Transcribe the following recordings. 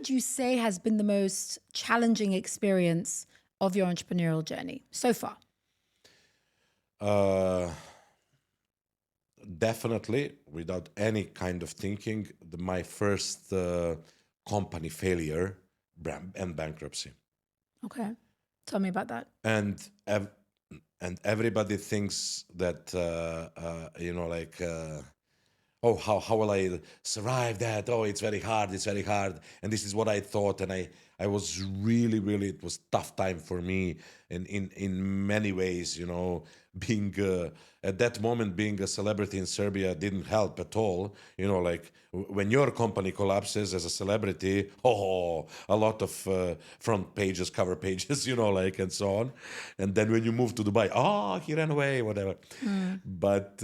would you say has been the most challenging experience of your entrepreneurial journey so far? Definitely, without any kind of thinking, my first company failure and bankruptcy. Okay. Tell me about that. And and everybody thinks that oh, how will I survive that? Oh, it's very hard, and this is what I thought. And I was really, it was tough time for me in many ways, being at that moment, being a celebrity in Serbia didn't help at all. Like when your company collapses as a celebrity, oh, a lot of front pages, cover pages, and so on. And then when you move to Dubai, oh, he ran away, whatever. But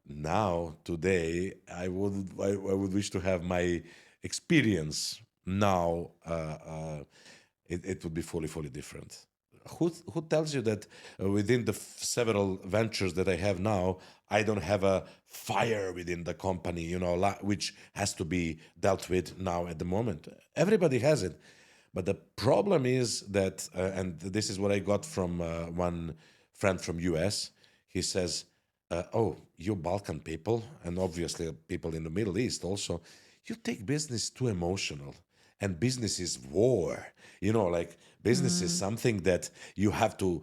now, today, I would wish to have my experience now. It would be fully different. Who tells you that within the several ventures that I have now, I don't have a fire within the company, which has to be dealt with now at the moment. Everybody has it. But the problem is that, and this is what I got from one friend from US. He says, "Oh, you Balkan people, and obviously people in the Middle East also, you take business too emotional, and business is war. Like business is something that you have to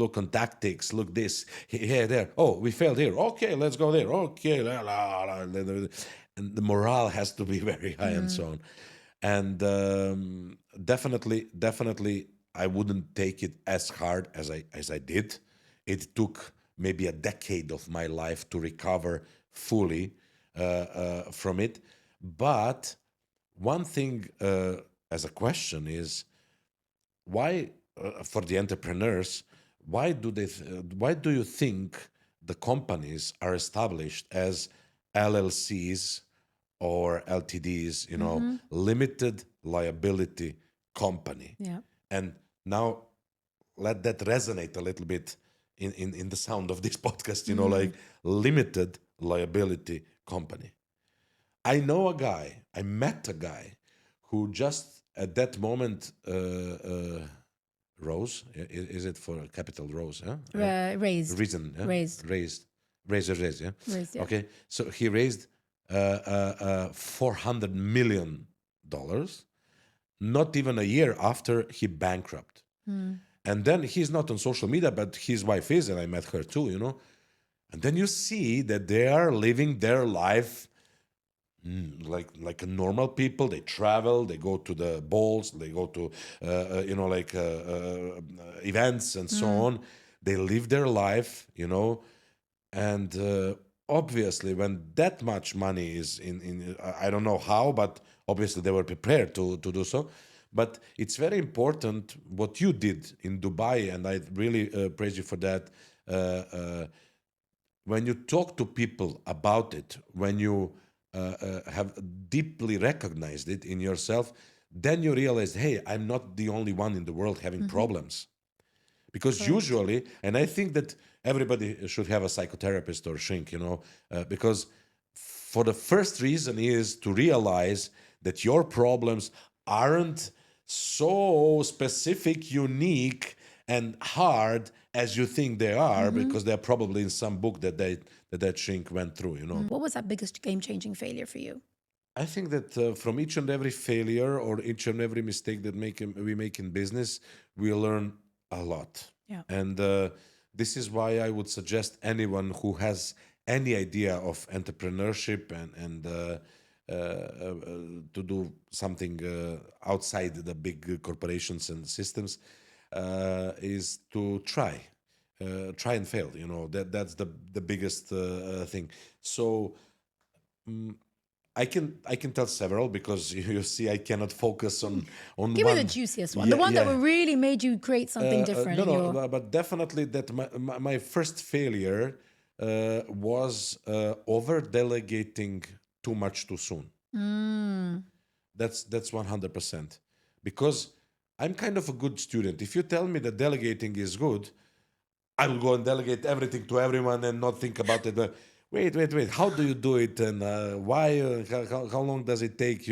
look on tactics, look this, here, there. Oh, we failed here. Okay, let's go there. Okay, la, la, la, and the morale has to be very high and so on. And definitely, I wouldn't take it as hard as I did. It took maybe a decade of my life to recover fully from it. But one thing as a question is why, for the entrepreneurs, why do you think the companies are established as LLCs or LTDs, limited liability company? Yeah. And now let that resonate a little bit in the sound of this podcast, like limited liability company. I met a guy who just at that moment rose. Is it for capital rose? Huh? Raised. Reason. Yeah? Raised. Raised, yeah? Raised, yeah. Okay, so he raised $400 million, not even a year after he bankrupt. And then he's not on social media, but his wife is, and I met her too, And then you see that they are living their life like a normal people. They travel, they go to the balls, they go to events and so on. They live their life, and obviously when that much money is in I don't know how, but obviously they were prepared to do so. But it's very important what you did in Dubai, and I really praise you for that. When you talk to people about it, when you have deeply recognized it in yourself, then you realize, hey, I'm not the only one in the world having problems. Because usually, and I think that everybody should have a psychotherapist or shrink, because for the first reason is to realize that your problems aren't so specific, unique, and hard as you think they are, because they're probably in some book that shrink went through, What was that biggest game-changing failure for you? I think that from each and every failure or each and every mistake that we make in business, we learn a lot. Yeah. And this is why I would suggest anyone who has any idea of entrepreneurship and to do something outside the big corporations and systems is to try and fail. That's the biggest thing. So I can tell several, because you see I cannot focus on Give one. me the juiciest one, the one that really made you create something different. But definitely that my first failure was over-delegating too much too soon. That's 100%, because I'm kind of a good student. If you tell me that delegating is good, I will go and delegate everything to everyone and not think about it. Wait. How do you do it? And why? How long does it take?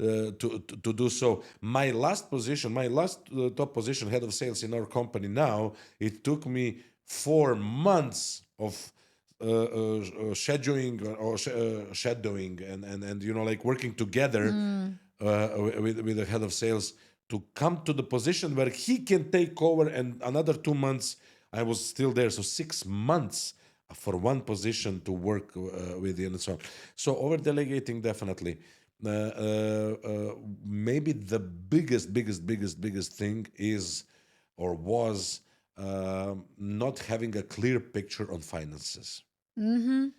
to do so. My last position, my last top position, head of sales in our company now, it took me 4 months of scheduling or shadowing and like working together with the head of sales to come to the position where he can take over, and another 2 months I was still there, so 6 months for one position to work with you and so on. So over delegating, definitely. Maybe the biggest thing is or was not having a clear picture on finances. And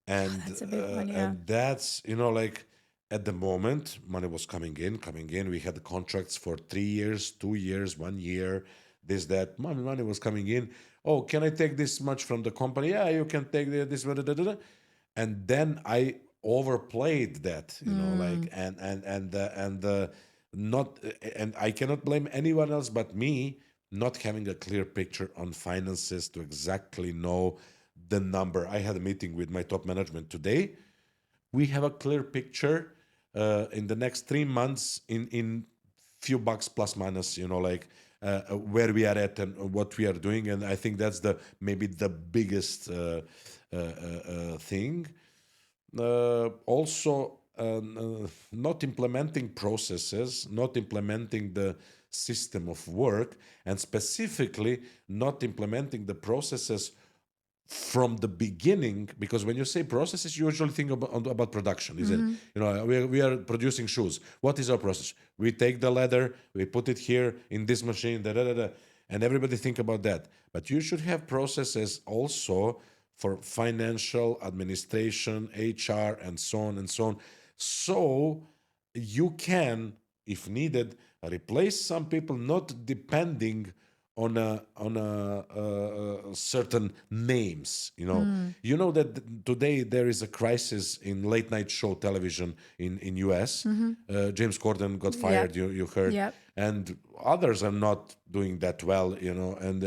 That's a big one, yeah. and that's like at the moment money was coming in. We had contracts for 3 years, 2 years, 1 year, this that money was coming in. Oh, can I take this much from the company? Yeah, you can take this. And then I overplayed that, like and not and I cannot blame anyone else but me, not having a clear picture on finances to exactly know the number. I had a meeting with my top management today. We have a clear picture in the next 3 months in few bucks plus minus, like where we are at and what we are doing. And I think that's maybe the biggest thing. Also, not implementing processes, not implementing the system of work, and specifically not implementing the processes from the beginning, because when you say processes, you usually think about production, isn't it? We are producing shoes. What is our process? We take the leather, we put it here in this machine, and everybody think about that. But you should have processes also for financial administration, HR, and so on and so on. So you can, if needed, replace some people, not depending on a certain names. You know that today there is a crisis in late night show television in US. James Corden got fired. You heard. Yep. And others are not doing that well. And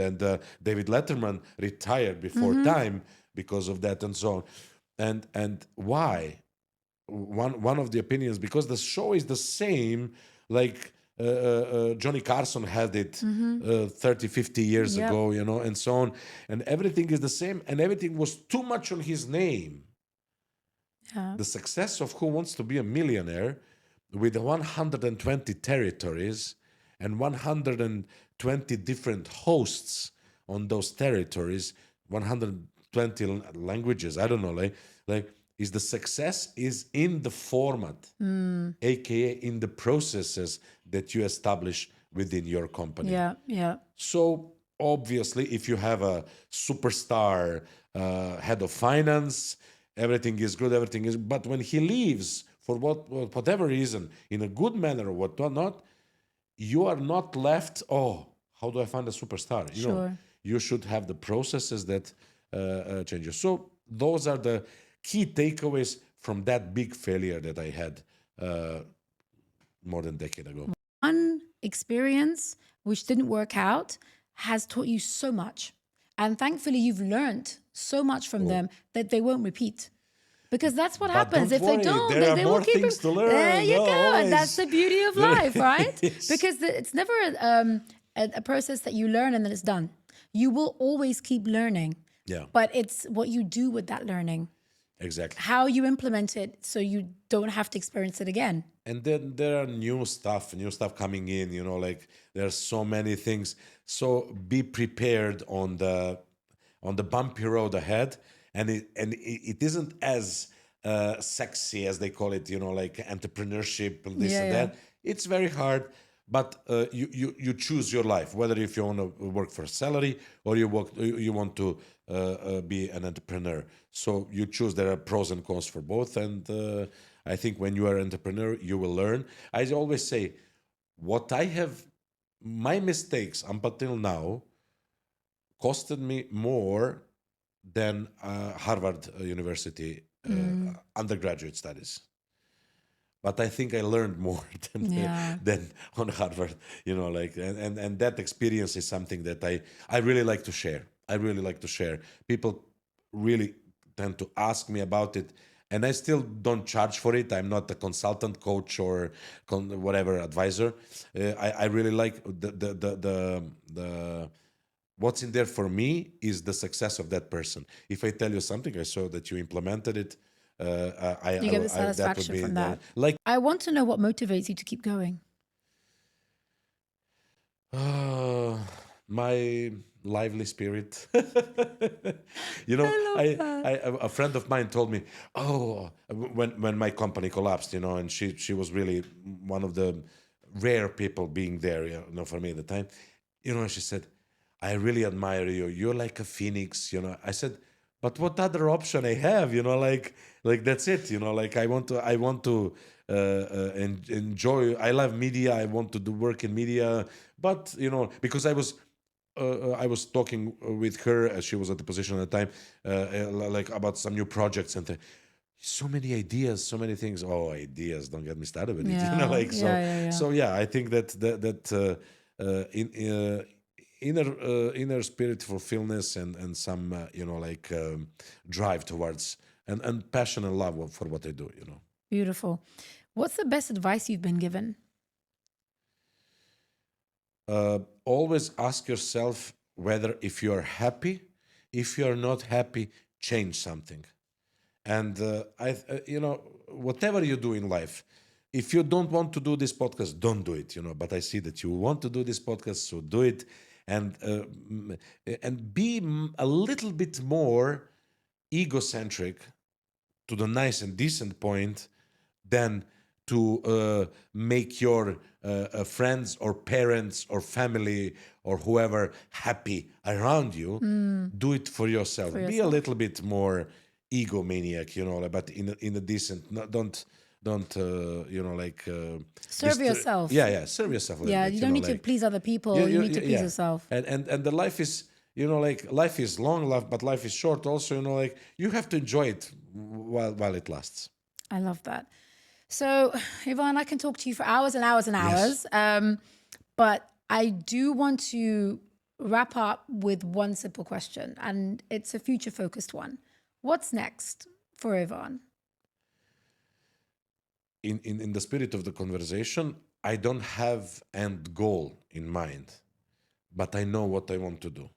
David Letterman retired before time because of that and so on. And why? One of the opinions, because the show is the same, like Johnny Carson had it 30, 50 years Yep. ago, and so on. And everything is the same, and everything was too much on his name. Yeah. The success of Who Wants to Be a Millionaire, with 120 territories and 120 different hosts on those territories, 120 languages, I don't know, like is the success is in the format, aka in the processes that you establish within your company. Yeah. Yeah. So obviously, if you have a superstar head of finance, everything is good, everything is. But when he leaves for whatever reason, in a good manner or what not, you are not left. Oh, how do I find a superstar? Sure. You should have the processes that change you. So those are the key takeaways from that big failure that I had more than a decade ago. One experience which didn't work out has taught you so much. And thankfully, you've learned so much from them that they won't repeat. Because that's what happens. don't If they worry, don't, there are they more will keep things to learn. There you go. And that's Always. the beauty of life, right? Yes. Because it's never a process that you learn and then it's done. You will always keep learning. Yeah, But it's what you do with that learning, exactly. how you implement it so you don't have to experience it again. And then there are new stuff coming in, like there's so many things. So be prepared on the bumpy road ahead. And it isn't as sexy as they call it, like entrepreneurship and this Yeah, and yeah. that. It's very hard, but you choose your life, whether if you want to work for a salary or you want to be an entrepreneur. So you choose. There are pros and cons for both, and I think when you are an entrepreneur, you will learn. I always say, my mistakes up until now costed me more than Harvard University undergraduate studies. But I think I learned more Yeah. than on Harvard, and that experience is something that I really like to share. I really like to share. People really tend to ask me about it. and I still don't charge for it. I'm not a consultant, coach, or whatever advisor. I really like the what's in there for me is the success of that person. If I tell you something, I saw that you implemented it. You get the That would satisfaction be from the, that. like I want to know what motivates you to keep going. my lively spirit. You know, I love that. a friend of mine told me, oh, when my company collapsed, you know, and she was really one of the rare people being there, you know, for me at the time. You know, she said, I really admire you. You're like a phoenix, you know. I said, but what other option I have, you know, like that's it, you know, like I want to enjoy. I love media. I want to do work in media, but you know, because I was talking with her as she was at the position at the time, like about some new projects and so many ideas, so many things. Oh, ideas! Don't get me started with it. You know, Yeah, like yeah, yeah, yeah. so. Yeah, I think that in inner spirit fulfillment and some you know like drive towards and passion and love for what I do. You know. Beautiful. What's the best advice you've been given? Always ask yourself whether if you are happy, if you are not happy, change something. And you know, whatever you do in life, if you don't want to do this podcast, don't do it. You know, but I see that you want to do this podcast, so do it, and and be a little bit more egocentric to the nice and decent point than to make your friends or parents or family or whoever happy around you. Do it for yourself. For Be a yourself. little bit more egomaniac, you know, but in a decent. Don't you know like Serve yourself. yeah, serve yourself a little Yeah, bit. you You don't know, need to like please other people. You need to please yeah, yourself. and the life is, you know, like life is long, life, but life is short also. You know, like you have to enjoy it while it lasts. I love that. So, Ivan, I can talk to you for hours and hours and Yes. hours. But I do want to wrap up with one simple question, and it's a future focused one. What's next for Ivan? In the spirit of the conversation, I don't have end goal in mind, but I know what I want to do.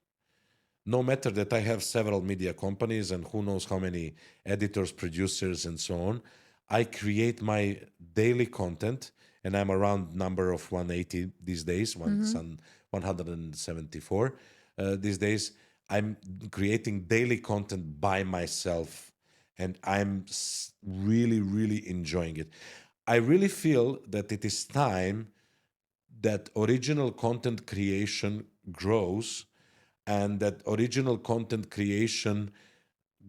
No matter that I have several media companies and who knows how many editors, producers, and so on, I create my daily content, and I'm around number of 180 these days, 174 these days. I'm creating daily content by myself, and I'm really, really enjoying it. I really feel that it is time that original content creation grows and that original content creation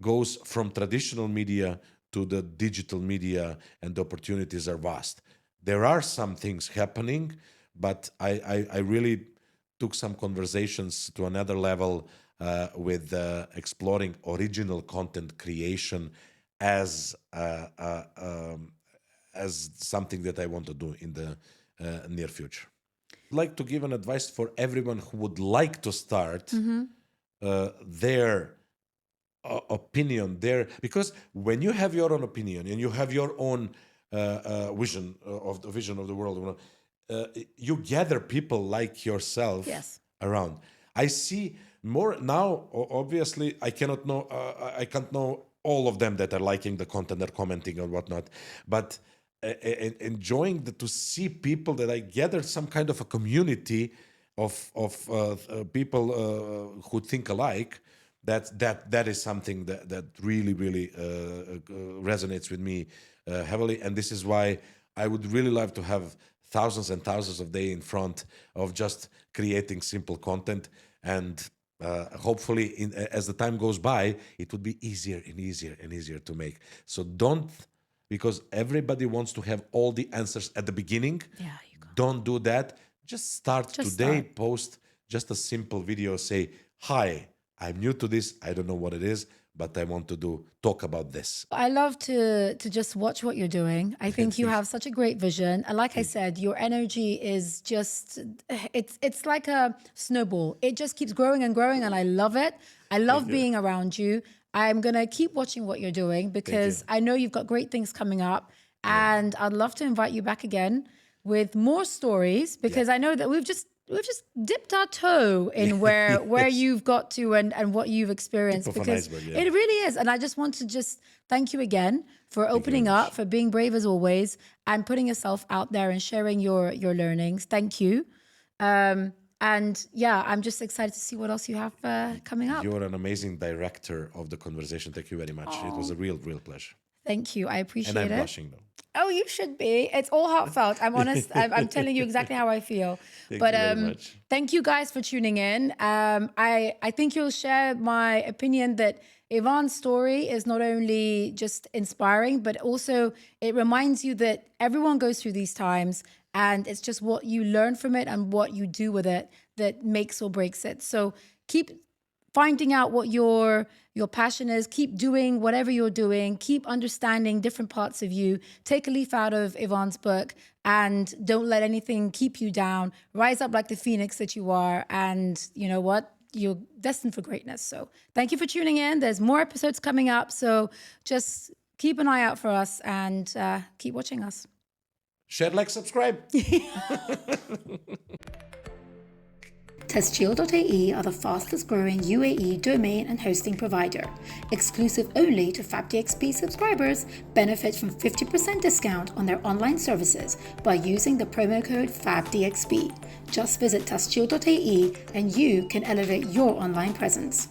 goes from traditional media to the digital media, and the opportunities are vast. There are some things happening, but I really took some conversations to another level with exploring original content creation as as something that I want to do in the near future. Like to give an advice for everyone who would like to start their opinion there, because when you have your own opinion and you have your own vision of the vision of the world, you know, you gather people like yourself Yes. around. I see more now. Obviously, I cannot know. I can't know all of them that are liking the content, are commenting or whatnot, but enjoying to see people that I gathered some kind of a community of people who think alike. That is something that really really resonates with me heavily, and this is why I would really love to have thousands and thousands of days in front of just creating simple content, and hopefully as the time goes by it would be easier and easier and easier to make. So don't, because everybody wants to have all the answers at the beginning. Yeah, you can't. Don't do that. Just start Just today. start. Post just a simple video. Say, hi, I'm new to this. I don't know what it is, but I want to talk about this. I love to just watch what you're doing. I think you have such a great vision. And like I said, your energy is just it's like a snowball. It just keeps growing and growing, and I love it. I love being around you. I'm going to keep watching what you're doing because I know you've got great things coming up. And I'd love to invite you back again with more stories because I know that we've just dipped our toe in where you've got to and what you've experienced Tip of an because iceberg, it really is. And I just want to just thank you again for opening up, for being brave as always, and putting yourself out there and sharing your learnings. Thank you. And yeah, I'm just excited to see what else you have coming up. You're an amazing director of the conversation. Thank you very much. It was a real pleasure. Thank you. I appreciate it. And I'm blushing though. Oh, you should be. It's all heartfelt. I'm honest. I'm telling you exactly how I feel. Thank you very much. Thank you guys for tuning in. I think you'll share my opinion that Ivan's story is not only just inspiring, but also it reminds you that everyone goes through these times and it's just what you learn from it and what you do with it that makes or breaks it. So keep finding out what your passion is, keep doing whatever you're doing, keep understanding different parts of you, take a leaf out of Ivan's book and don't let anything keep you down. Rise up like the phoenix that you are. And you know what? You're destined for greatness. So thank you for tuning in. There's more episodes coming up. So just keep an eye out for us and keep watching us. Share, like, subscribe. Testchill.ae are the fastest growing UAE domain and hosting provider. Exclusive only to FabDXP subscribers, benefit from 50% discount on their online services by using the promo code FabDXP. Just visit testchill.ae and you can elevate your online presence.